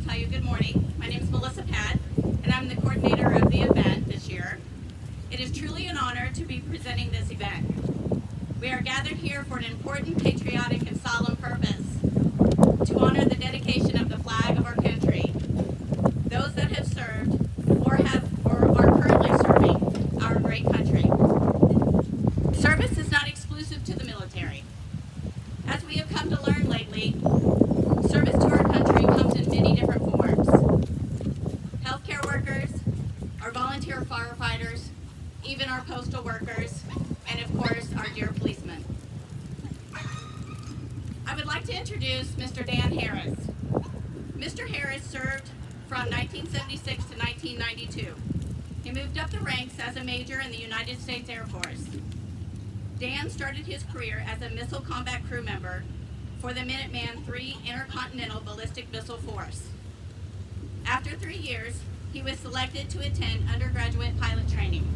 tell you good morning. My name is Melissa Pat, and I'm the coordinator of the event this year. It is truly an honor to be presenting this event. We are gathered here for an important, patriotic, and solemn purpose, to honor the dedication of the flag of our country. Those that have served or are currently serving our great country. Service is not exclusive to the military. As we have come to learn lately, service to our country comes in many different forms. Healthcare workers, our volunteer firefighters, even our postal workers, and of course, our dear policemen. I would like to introduce Mr. Dan Harris. Mr. Harris served from 1976 to 1992. He moved up the ranks as a major in the United States Air Force. Dan started his career as a missile combat crew member for the Minuteman III Intercontinental Ballistic Missile Force. After 3 years, he was selected to attend undergraduate pilot training.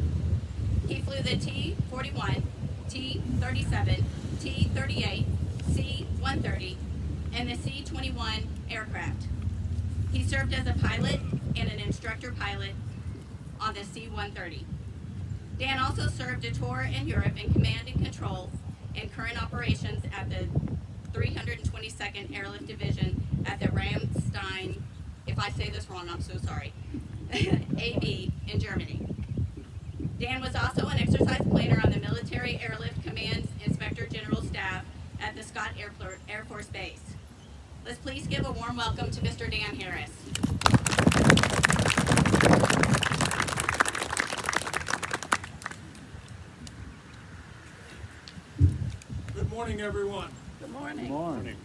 He flew the T-41, T-37, T-38, C-130, and the C-21 aircraft. He served as a pilot and an instructor pilot on the C-130. Dan also served a tour in Europe in command and control and current operations at the 322nd Airlift Division at the Ramstein, if I say this wrong, I'm so sorry, AB in Germany. Dan was also an exercise planner on the Military Airlift Command's Inspector General Staff at the Scott Air Force Base. Let's please give a warm welcome to Mr. Dan Harris. Good morning, everyone. Good morning. Good morning.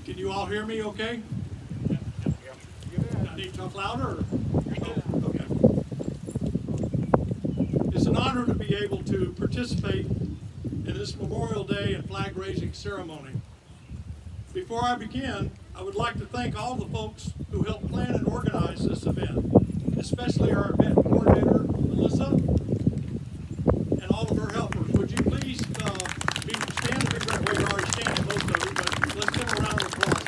Can you all hear me okay? I need to talk louder? Oh, okay. It's an honor to be able to participate in this Memorial Day and flag raising ceremony. Before I begin, I would like to thank all the folks who helped plan and organize this event, especially our event coordinator, Melissa, and all of her helpers. Would you please stand a bit that way? You're already standing, most of you, but let's give them a round of applause.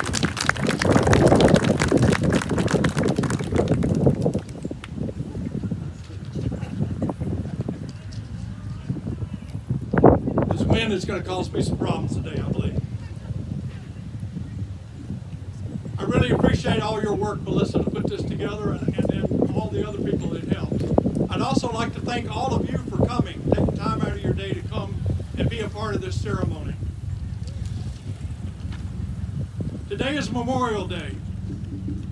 This wind is going to cause me some problems today, I believe. I really appreciate all your work, Melissa, to put this together, and all the other people that helped. I'd also like to thank all of you for coming, taking time out of your day to come and be a part of this ceremony. Today is Memorial Day.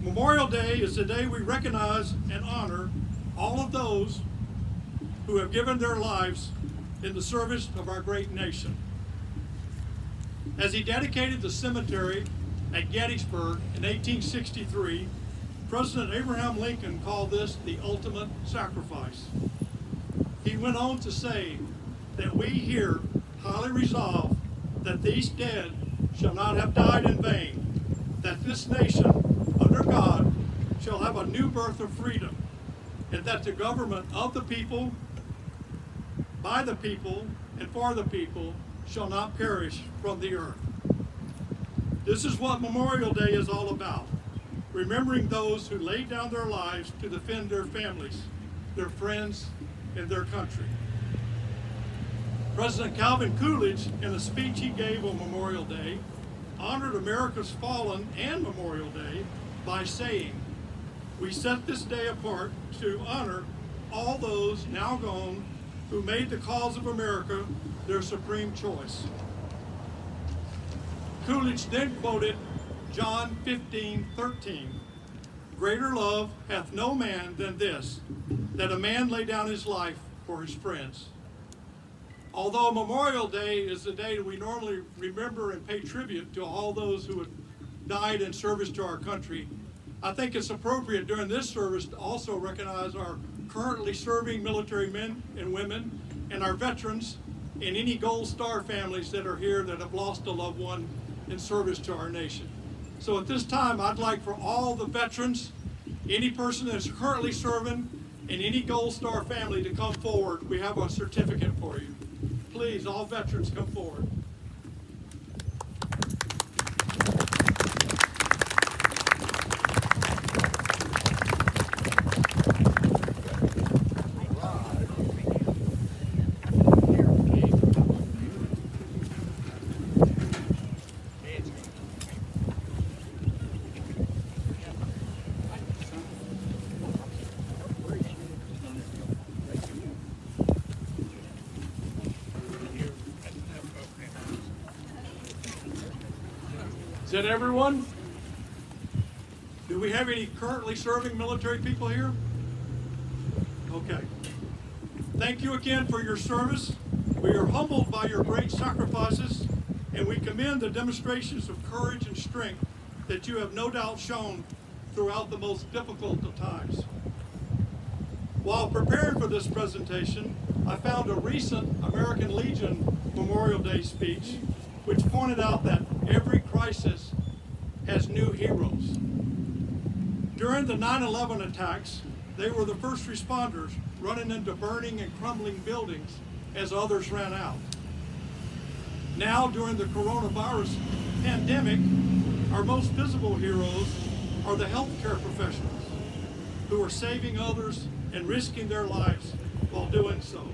Memorial Day is the day we recognize and honor all of those who have given their lives in the service of our great nation. As he dedicated the cemetery at Gettysburg in 1863, President Abraham Lincoln called this the ultimate sacrifice. He went on to say that we here highly resolve that these dead shall not have died in vain, that this nation, under God, shall have a new birth of freedom, and that the government of the people, by the people, and for the people shall not perish from the earth. This is what Memorial Day is all about. Remembering those who laid down their lives to defend their families, their friends, and their country. President Calvin Coolidge, in a speech he gave on Memorial Day, honored America's fallen and Memorial Day by saying, "We set this day apart to honor all those now gone who made the cause of America their supreme choice." Coolidge then quoted John 15:13, "Greater love hath no man than this, that a man lay down his life for his friends." Although Memorial Day is the day that we normally remember and pay tribute to all those who have died in service to our country, I think it's appropriate during this service to also recognize our currently serving military men and women and our veterans and any Gold Star families that are here that have lost a loved one in service to our nation. So at this time, I'd like for all the veterans, any person that's currently serving, and any Gold Star family to come forward. We have a certificate for you. Please, all veterans, come forward. that everyone? Do we have any currently serving military people here? Okay. Thank you again for your service. We are humbled by your great sacrifices, and we commend the demonstrations of courage and strength that you have no doubt shown throughout the most difficult of times. While preparing for this presentation, I found a recent American Legion Memorial Day speech which pointed out that every crisis has new heroes. During the 9/11 attacks, they were the first responders running into burning and crumbling buildings as others ran out. Now, during the coronavirus pandemic, our most visible heroes are the healthcare professionals who are saving others and risking their lives while doing so.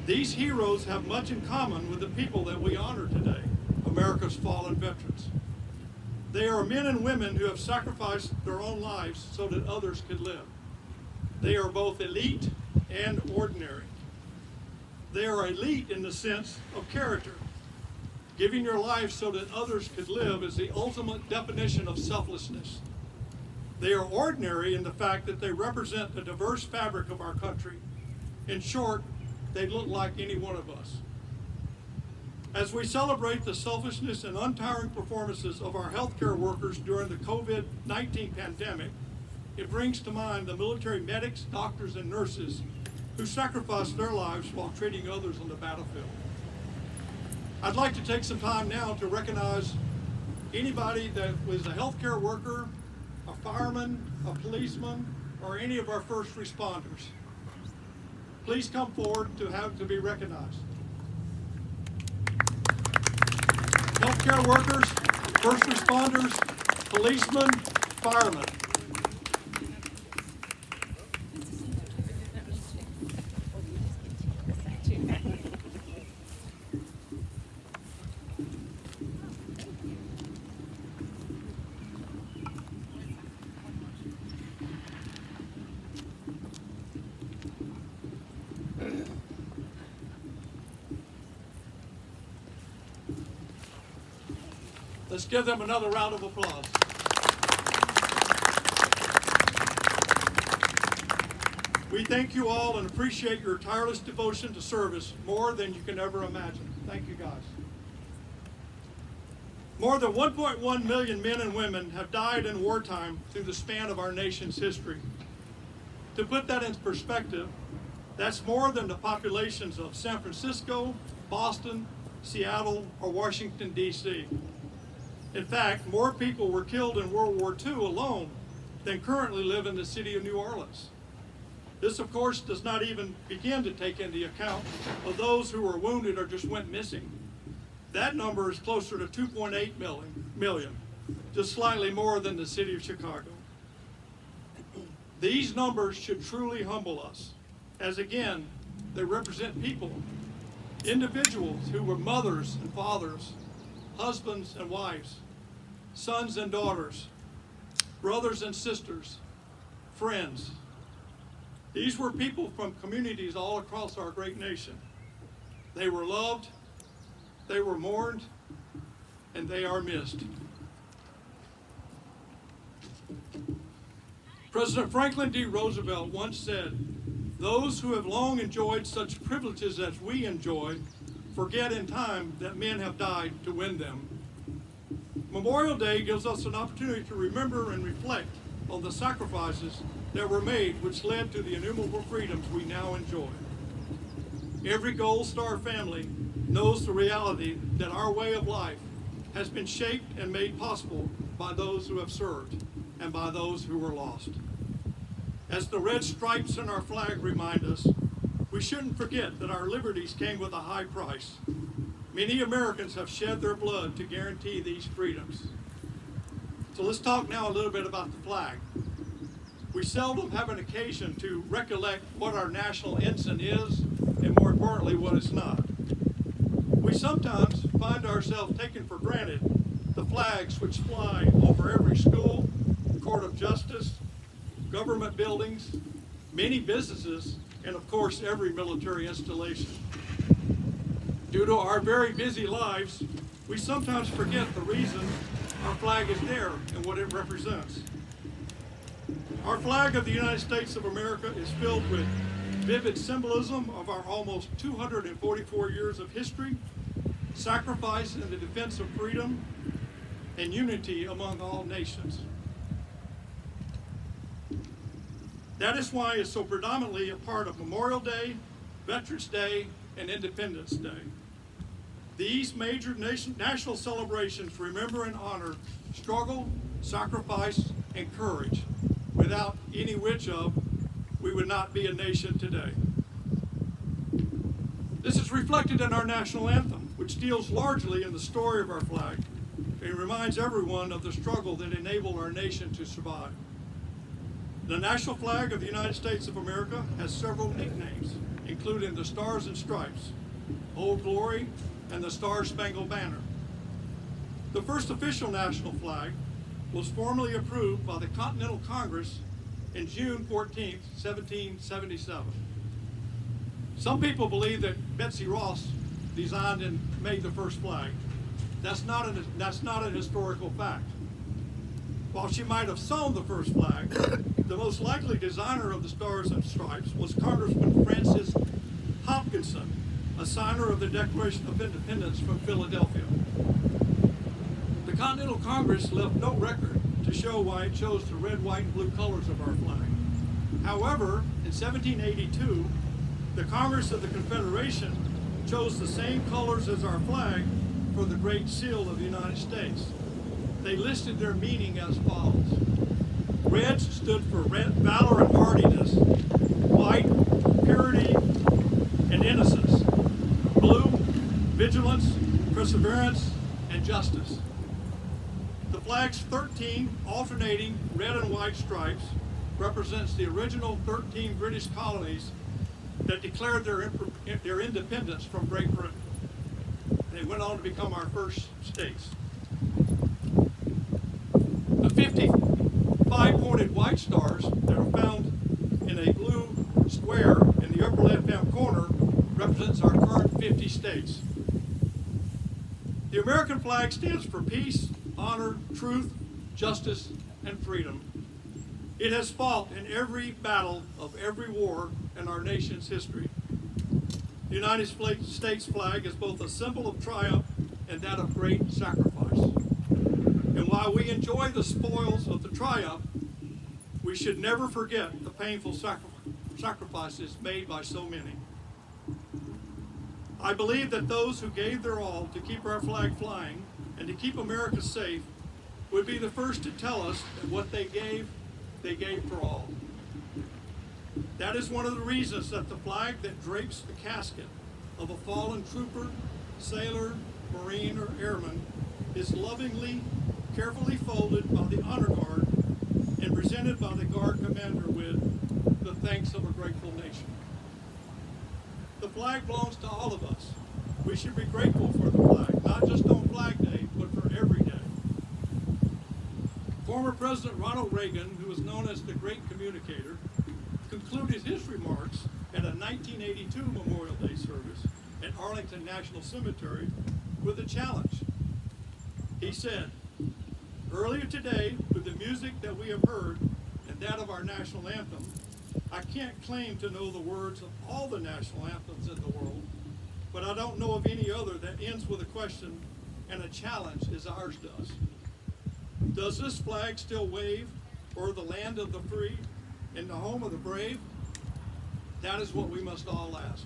These heroes have much in common with the people that we honor today, America's fallen veterans. They are men and women who have sacrificed their own lives so that others could live. They are both elite and ordinary. They are elite in the sense of character. Giving your life so that others could live is the ultimate definition of selflessness. They are ordinary in the fact that they represent the diverse fabric of our country. In short, they look like any one of us. As we celebrate the selflessness and untiring performances of our healthcare workers during the COVID-19 pandemic, it brings to mind the military medics, doctors, and nurses who sacrificed their lives while treating others on the battlefield. I'd like to take some time now to recognize anybody that was a healthcare worker, a fireman, a policeman, or any of our first responders. Please come forward to be recognized. Healthcare workers, first responders, policemen, firemen. Let's give them another round of applause. We thank you all and appreciate your tireless devotion to service more than you can ever imagine. Thank you, guys. More than 1.1 million men and women have died in wartime through the span of our nation's history. To put that in perspective, that's more than the populations of San Francisco, Boston, Seattle, or Washington, D.C. In fact, more people were killed in World War II alone than currently live in the city of New Orleans. This, of course, does not even begin to take into account of those who were wounded or just went missing. That number is closer to 2.8 million, just slightly more than the city of Chicago. These numbers should truly humble us, as again, they represent people, individuals who were mothers and fathers, husbands and wives, sons and daughters, brothers and sisters, friends. These were people from communities all across our great nation. They were loved, they were mourned, and they are missed. President Franklin D. Roosevelt once said, "Those who have long enjoyed such privileges as we enjoy forget in time that men have died to win them." Memorial Day gives us an opportunity to remember and reflect on the sacrifices that were made which led to the innumerable freedoms we now enjoy. Every Gold Star family knows the reality that our way of life has been shaped and made possible by those who have served and by those who were lost. As the red stripes in our flag remind us, we shouldn't forget that our liberties came with a high price. Many Americans have shed their blood to guarantee these freedoms. So let's talk now a little bit about the flag. We seldom have an occasion to recollect what our national ensign is, and more importantly, what it's not. We sometimes find ourselves taking for granted the flags which fly over every school, court of justice, government buildings, many businesses, and of course every military installation. Due to our very busy lives, We sometimes forget the reason our flag is there and what it represents. Our flag of the United States of America is filled with vivid symbolism of our almost 244 years of history, sacrifice in the defense of freedom, and unity among all nations. That is why it's so predominantly a part of Memorial Day, Veterans Day, and Independence Day. These major national celebrations remember and honor struggle, sacrifice, and courage, without any which of we would not be a nation today. This is reflected in our national anthem, which deals largely in the story of our flag and reminds everyone of the struggle that enabled our nation to survive. The national flag of the United States of America has several nicknames, including the Stars and Stripes, Old Glory, and the Star-Spangled Banner. The first official national flag was formally approved by the Continental Congress in June 14, 1777. Some people believe that Betsy Ross designed and made the first flag. That's not a historical fact. While she might have sewn the first flag, the most likely designer of the Stars and Stripes was Congressman Francis Hopkinson, a signer of the Declaration of Independence from Philadelphia. The Continental Congress left no record to show why it chose the red, white, and blue colors of our flag. However, in 1782, the Congress of the Confederation chose the same colors as our flag for the Great Seal of the United States. They listed their meaning as follows. Red stood for valor and hardiness, white, purity and innocence, blue, vigilance, perseverance, and justice. The flag's 13 alternating red and white stripes represents the original 13 British colonies that declared their independence from Great Britain. They went on to become our first states. The 55-pointed white stars that are found in a blue square in the upper left-hand corner represents our current 50 states. The American flag stands for peace, honor, truth, justice, and freedom. It has fought in every battle of every war in our nation's history. The United States flag is both a symbol of triumph and that of great sacrifice. And while we enjoy the spoils of the triumph, we should never forget the painful sacrifices made by so many. I believe that those who gave their all to keep our flag flying and to keep America safe would be the first to tell us that what they gave for all. That is one of the reasons that the flag that drapes the casket of a fallen trooper, sailor, Marine, or airman is lovingly, carefully folded by the honor guard and presented by the guard commander with the thanks of a grateful nation. The flag belongs to all of us. We should be grateful for the flag, not just on Flag Day, but for every day. Former President Ronald Reagan, who was known as the Great Communicator, concluded his remarks at a 1982 Memorial Day service at Arlington National Cemetery with a challenge. He said, "Earlier today, with the music that we have heard and that of our national anthem, I can't claim to know the words of all the national anthems in the world, but I don't know of any other that ends with a question and a challenge as ours does. Does this flag still wave o'er the land of the free and the home of the brave? That is what we must all ask."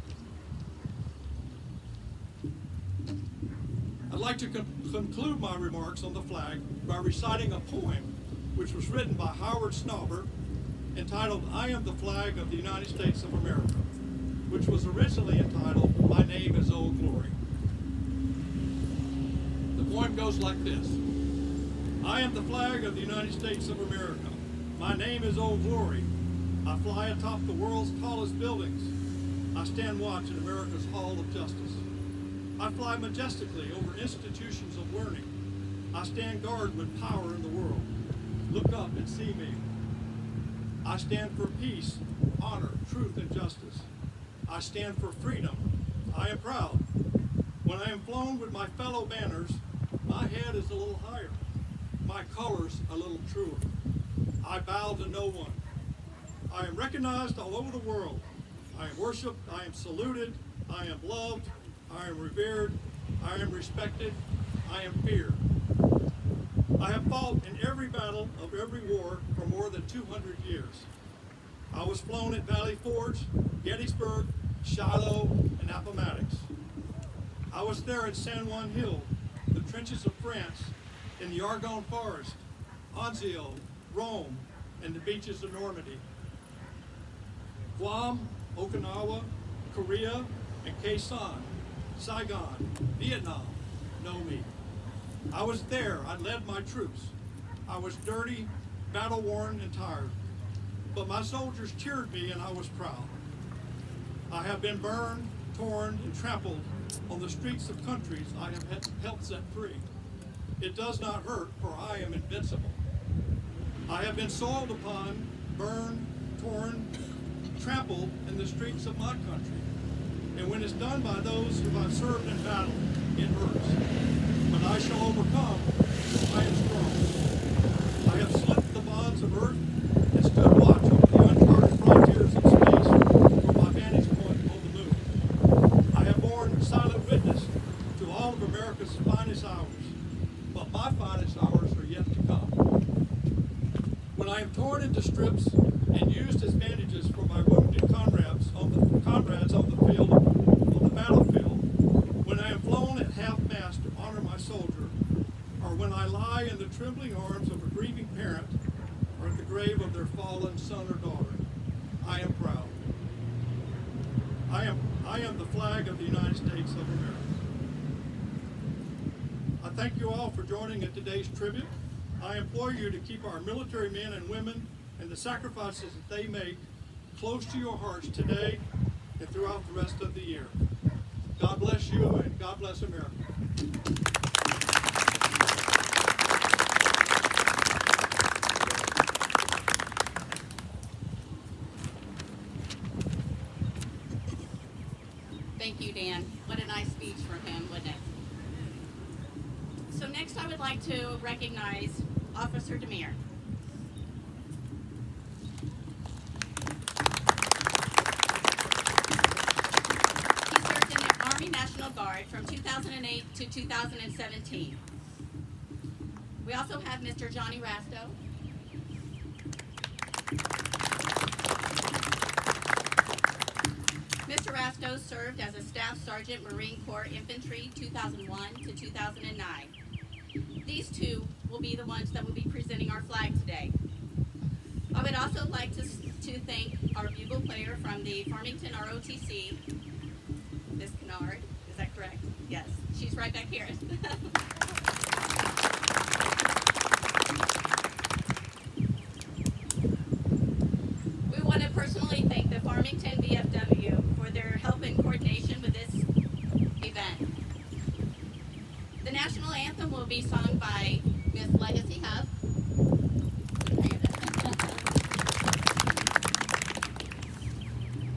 I'd like to conclude my remarks on the flag by reciting a poem which was written by Howard Snauber entitled "I Am the Flag of the United States of America," which was originally entitled "My Name is Old Glory." The poem goes like this. I am the flag of the United States of America. My name is Old Glory. I fly atop the world's tallest buildings. I stand watch in America's Hall of Justice. I fly majestically over institutions of learning. I stand guard with power in the world. Look up and see me. I stand for peace, honor, truth, and justice. I stand for freedom. I am proud. When I am flown with my fellow banners, My head is a little higher, my colors a little truer. I bow to no one. I am recognized all over the world. I am worshiped, I am saluted, I am loved, I am revered, I am respected, I am feared. I have fought in every battle of every war for more than 200 years. I was flown at Valley Forge, Gettysburg, Shiloh, and Appomattox. I was there at San Juan Hill, the trenches of France, in the Argonne Forest, Anzio, Rome, and the beaches of Normandy. Guam, Okinawa, Korea, and Khe Sanh, Saigon, Vietnam know me. I was there, I led my troops. I was dirty, battle-worn, and tired. But my soldiers cheered me and I was proud. I have been burned, torn, and trampled on the streets of countries I have helped set free. It does not hurt, for I am invincible. I have been soiled upon, burned, torn, trampled in the streets of my country. And when it's done by those who I've served in battle, it hurts. But I shall overcome. I am strong. I have slipped the bonds of earth and stood watch over the uncharted frontiers of space from my vantage point on the moon. I have borne silent witness to all of America's finest hours, but my finest hours are yet to come. When I am torn into strips and used as bandages for my wounded comrades on the field, on the battlefield, when I am flown at half-mast to honor my soldier, or when I lie in the trembling arms of a grieving parent, or at the grave of their fallen son or daughter, I am proud. I am the flag of the United States of America. I thank you all for joining in today's tribute. I implore you to keep our military men and women and the sacrifices that they make close to your hearts today and throughout the rest of the year. God bless you and God bless America. Thank you, Dan. What a nice speech from him, wasn't it? So next I would like to recognize Officer Demir. He served in the Army National Guard from 2008 to 2017. We also have Mr. Johnny Rasto. Mr. Rasto served as a Staff Sergeant Marine Corps Infantry 2001 to 2009. These two will be the ones that will be presenting our flag today. I would also like to thank our bugle player from the Farmington ROTC, Ms. Kennard. Is that correct? Yes, she's right back here. We want to personally thank the Farmington VFW for their help and coordination with this event. The national anthem will be sung by Miss Legacy Hub.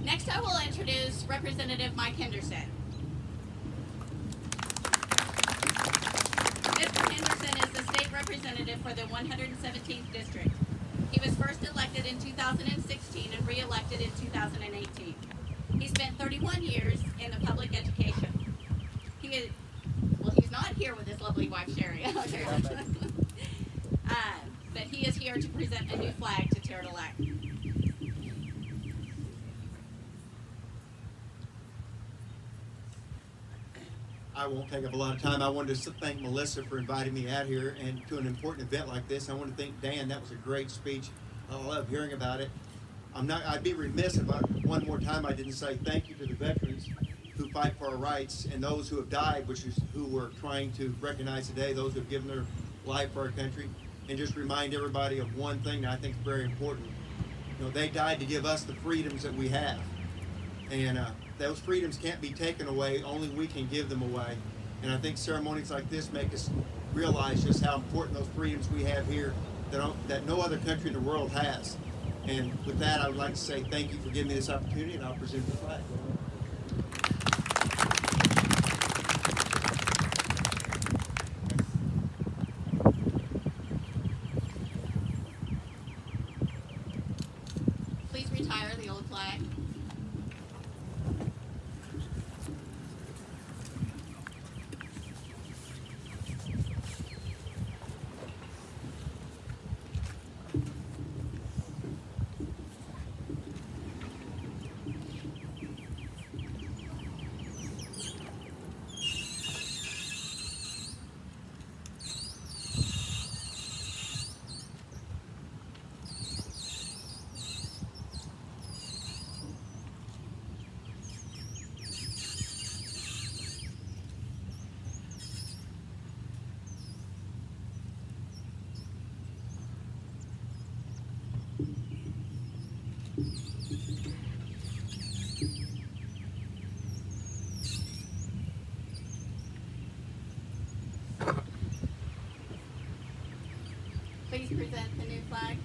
Next, I will introduce Representative Mike Henderson. Mr. Henderson is the state representative for the 117th District. He was first elected in 2016 and re-elected in 2018. He spent 31 years in the public education. He's not here with his lovely wife, Sherry. But he is here to present a new flag to Terre de Lac. I won't take up a lot of time. I wanted to thank Melissa for inviting me out here and to an important event like this. I want to thank Dan. That was a great speech. I love hearing about it. I'd be remiss if one more time I didn't say thank you to the veterans who fight for our rights and those who have died, who we're trying to recognize today, those who have given their life for our country, and just remind everybody of one thing that I think is very important. You know, they died to give us the freedoms that we have. And those freedoms can't be taken away, only we can give them away. And I think ceremonies like this make us realize just how important those freedoms we have here that no other country in the world has. And with that, I would like to say thank you for giving me this opportunity, and I'll present the flag. flag. Please present the new flag.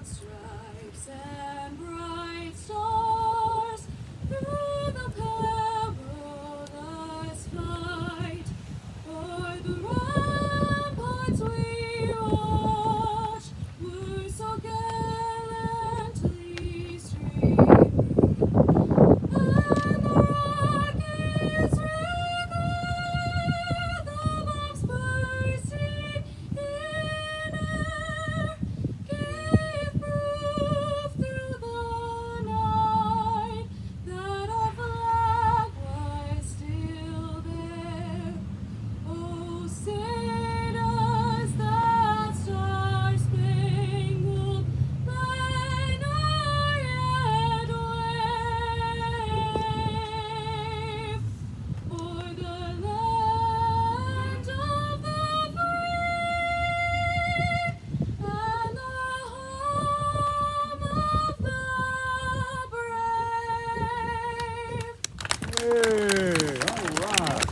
Stripes and bright stars through the perilous fight, o'er the ramparts we watch were so gallantly streaming, and the rockets regular, the bombs bursting in air, gave proof through the night that our flag was still there. Oh, say does that star-spangled banner yet wave o'er the land of the free and the home of the brave? Hey, all right.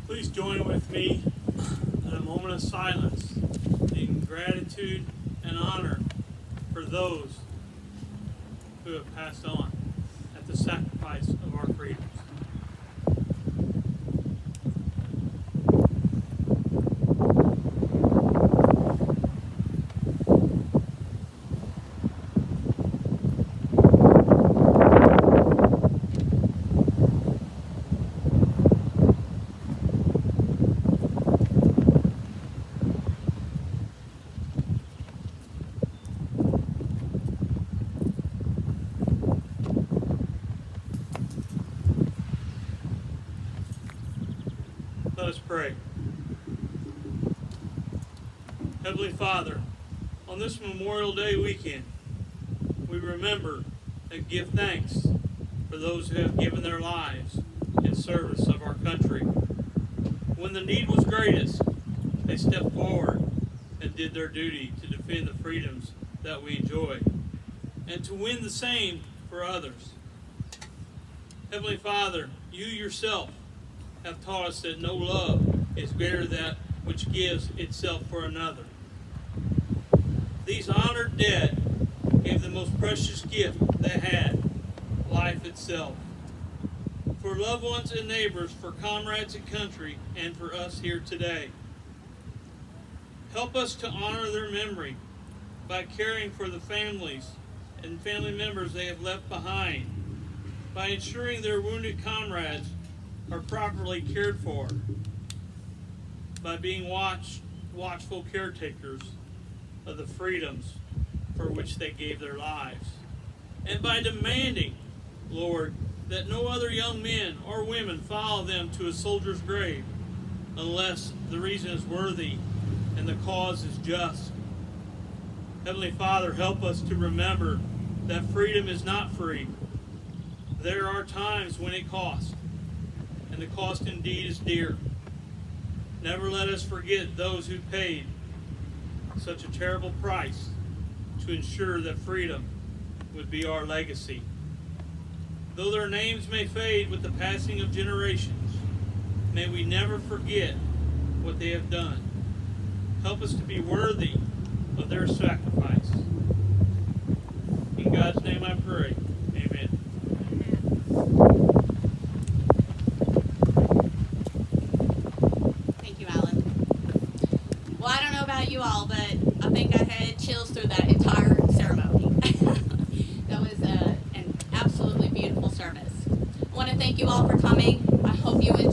Please join with me in a moment of silence in gratitude and honor for those who have passed on at the sacrifice of our freedoms. Let us pray. Heavenly Father, on this Memorial Day weekend, we remember and give thanks for those who have given their lives in service of our country. When the need was greatest, they stepped forward and did their duty to defend the freedoms that we enjoy and to win the same for others. Heavenly Father, you yourself have taught us that no love is greater than that which gives itself for another. These honored dead gave the most precious gift they had, life itself. For loved ones and neighbors, for comrades and country, and for us here today. Help us to honor their memory by caring for the families and family members they have left behind, by ensuring their wounded comrades are properly cared for, by being watchful caretakers of the freedoms for which they gave their lives, and by demanding, Lord, that no other young men or women follow them to a soldier's grave unless the reason is worthy and the cause is just. Heavenly Father, help us to remember that freedom is not free. There are times when it costs, and the cost indeed is dear. Never let us forget those who paid such a terrible price to ensure that freedom would be our legacy. Though their names may fade with the passing of generations, may we never forget what they have done. Help us to be worthy of their sacrifice. In God's name I pray. Amen. Thank you, Alan. Well, I don't know about you all, but I think I had chills through that entire ceremony. That was an absolutely beautiful service. I want to thank you all for coming. I hope you enjoyed